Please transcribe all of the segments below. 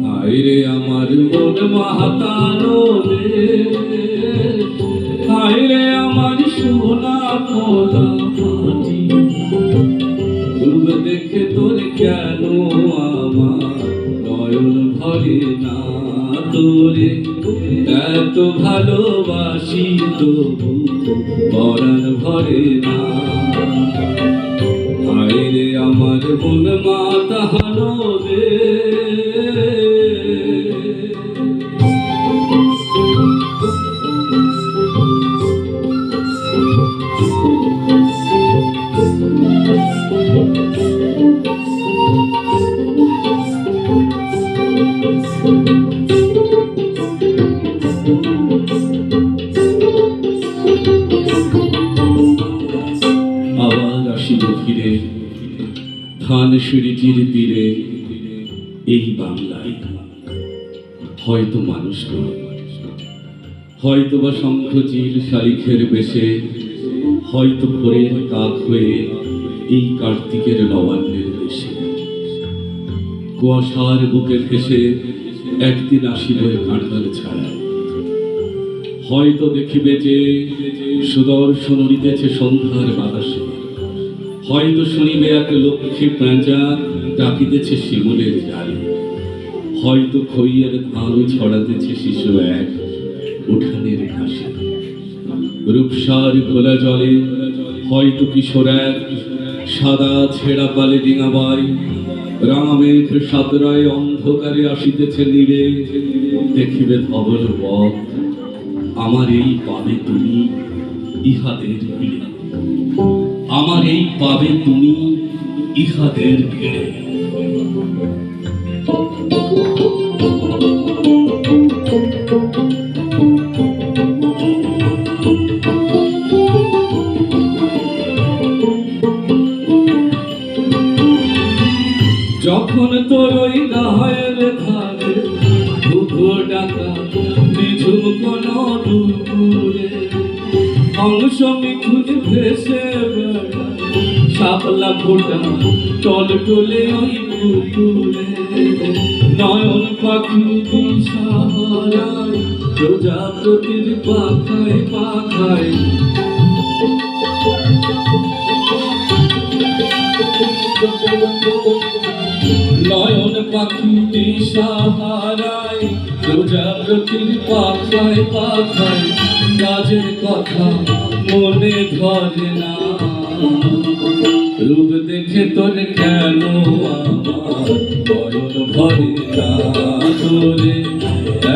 হায়রে আমার মন মাতানো রে, হায়রে আমার সোনা পোলা মাটি, রূপ দেখে তোর কেন আমার নয়ন ভরে না তোরে, এত ভালোবাসি তবু পরাণ ভরে না। হায়রে আমার মন মাতানো রে, আবার আসিব ফিরে ধানসিঁড়িটির তীরে এই বাংলায়, হয়তো মানুষ নয়, হয়তো বা শঙ্খচিল শালিখের বেশে, হয়তো ভোরের কাক হয়ে এই কার্তিকের নবান্নের দেশে। কুয়াশার বুকে ভেসে একদিন আসিব কাঁঠাল ছাড়ায়, হয়তো দেখিবে যে সুদর্শন উড়িতেছে সন্ধ্যার বাতাসে, হয়তো শুনিবে এক লক্ষ্মী পেঁচা ডাকিতেছে শিমুলের ডালে, হয়তো খইয়ের ধান ছড়াতেছে শিশু এক উঠানের ঘাসে। রূপসার খোলা জলে হয়তো কিশোর এক সাদা ছেঁড়া পালে ডিঙাবাই, রামেঘ সাতরায় অন্ধকারে আসিতেছে নীড়ে, দেখিবে ধবল পথ আমার এই পাবে তুমি ইহাদের ভিড়ে, আমার এই পাবে তুমি ইহাদের ভিড়ে। যখন তোর ওই গায়ের ধারে ঘুঘু ডাকা নিঝুম কোন দুপুরে, হংস মিঠুন ভেসে বেড়ায় শাপলা ফোটা টল টলে ওই পুকুরে, নয়ন পাখি দিশাহারায় প্রজাপতির পাখায় পাখায়, নয়ন পাখি দিশাহারায় প্রজাপতির পাখায় পাখায়, কাজের কথা মনে ধরে না, রূপ দেখে তোর কেন আমার নয়ন ভরে না তোরে,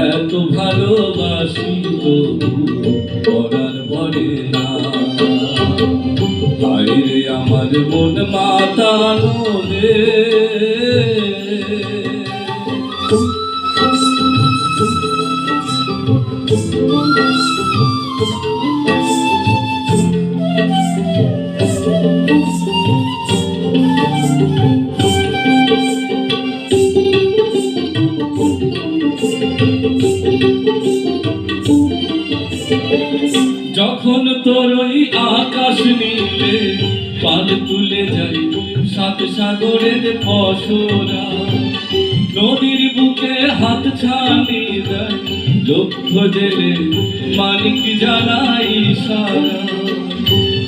এত ভালোবাসি তবু পরাণ ভরে না। হায়রে আমার মন মাতানো রে, যখন তোর ওই আকাশ নীলে পাল তুলে যাই সাত সাগরের ফসরা, নদীর বুকে হাত ছানি দেয় লক্ষ জেলে মানিক জ্বালাই সারা,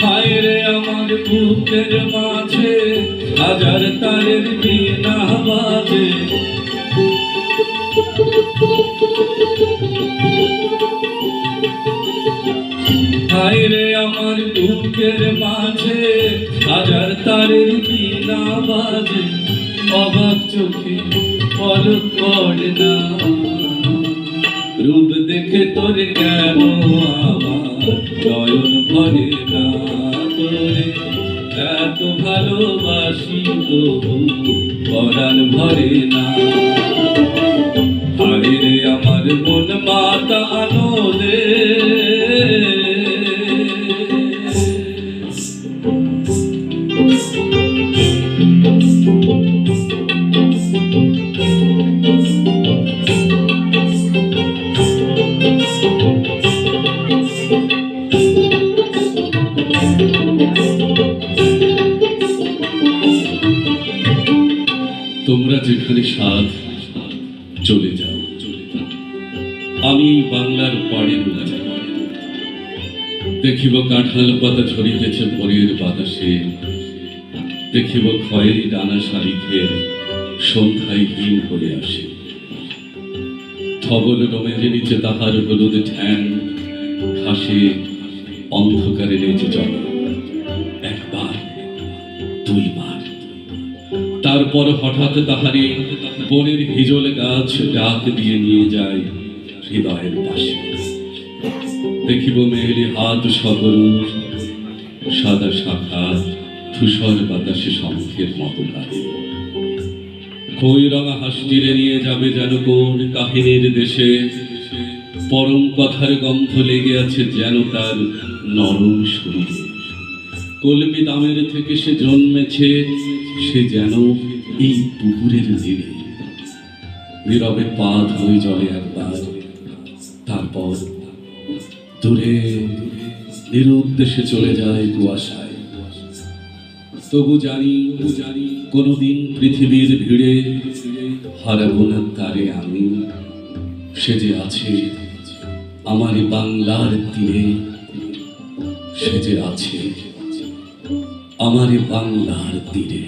হায়রে আমার বুকের মাঝে হাজার তারের বীণা বাজে, হায়রে আমার বুকের মাঝে হাজার তারের বীণা বাজে, অবাক চোখে পলক পড়ে না, রূপ দেখে তোর কেন আমার নয়ন ভরে না তোরে, এত ভালোবাসি তবু পরাণ ভরে না। হায়রে আমার মন মাতানো রে, তোমরা যেখানে সাধ চলে যাও, আমি বাংলার পাড়ে রুলে যাব। দেখিব কাঁঠাল পাতা ঝরিতেছে ভোরের বাতাসে, দেখিব খয়েরি ডানা শালিখে সন্ধ্যায় হিম হয়ে আসে। ধবল রমের নিচে তাহার হলুদ ঠ্যাং ঘাসে অন্ধকারে নেচে চলে। একবার, দুইবার, তারপর হঠাৎ তাহারে বনের হিজল গাছ ডাক দিয়ে নিয়ে যায় হৃদয়ের পাশে। দেখিব মেয়েলি হাত সগরু, সাদা শাখা ধূসর বাতাসে শঙ্খের মতো লাগে। খই রঙা হাসটিরে নিয়ে যাবে যেন কোন কাহিনীর দেশে। পরম কথার গন্ধ লেগে আছে যেন তার নরম শরীরে। কলমি দামের থেকে সে জন্মেছে, সে যেন এই পুকুরের নীড়ে। নীরবে পা ধুয়ে জলে একবার, তারপর দূরে নিরুদ্দেশে চলে যায় কুয়াশায়। তবু জানি কোনদিন পৃথিবীর ভিড়ে হারাবো না তারে আমি। সে যে আছে আমার বাংলার তীরে, সে যে আছে আমার বাংলার তীরে।